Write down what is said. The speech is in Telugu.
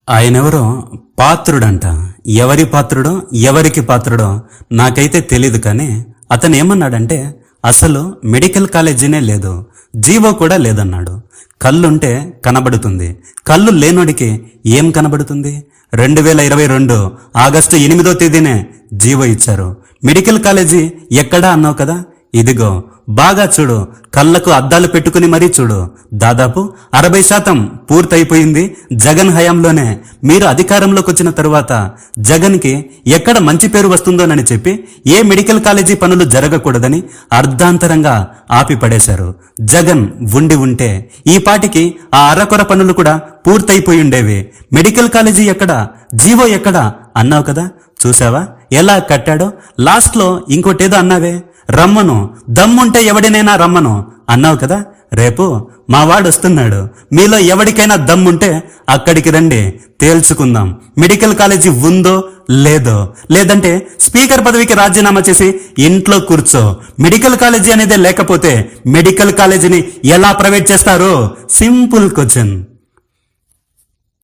ఆయనెవరో పాత్రుడంట. ఎవరి పాత్రుడో ఎవరికి పాత్రుడో నాకైతే తెలీదు, కానీ అతను ఏమన్నాడంటే అసలు మెడికల్ కాలేజీనే లేదు, జీవో కూడా లేదన్నాడు. కళ్ళుంటే కనబడుతుంది, కళ్ళు లేనోడికి ఏం కనబడుతుంది? 2022 ఆగస్టు 8వ తేదీనే జీవో ఇచ్చారు. మెడికల్ కాలేజీ ఎక్కడా అన్నావు కదా, ఇదిగో బాగా చూడు, కళ్ళకు అద్దాలు పెట్టుకుని మరీ చూడు. దాదాపు 60% పూర్తయిపోయింది జగన్ హయాంలోనే. మీరు అధికారంలోకి వచ్చిన తరువాత జగన్కి ఎక్కడ మంచి పేరు వస్తుందోనని చెప్పి ఏ మెడికల్ కాలేజీ పనులు జరగకూడదని అర్ధాంతరంగా ఆపి పడేశారు. జగన్ ఉంటే ఈ పాటికి ఆ అరకొర పనులు కూడా పూర్తయిపోయి ఉండేవి. మెడికల్ కాలేజీ ఎక్కడా, జీవో ఎక్కడా అన్నావు కదా, చూసావా ఎలా కట్టాడో. లాస్ట్ లో ఇంకోటేదో అన్నావే, రమ్మను, దమ్ముంటే ఎవడినైనా రమ్మను అన్నావు కదా. రేపు మా వాడు వస్తున్నాడు, మీలో ఎవడికైనా దమ్ముంటే అక్కడికి రండి, తేల్చుకుందాం మెడికల్ కాలేజీ ఉందో లేదో. లేదంటే స్పీకర్ పదవికి రాజీనామా చేసి ఇంట్లో కూర్చో. మెడికల్ కాలేజీ అనేదే లేకపోతే మెడికల్ కాలేజీని ఎలా ప్రైవేట్ చేస్తారు? Simple question.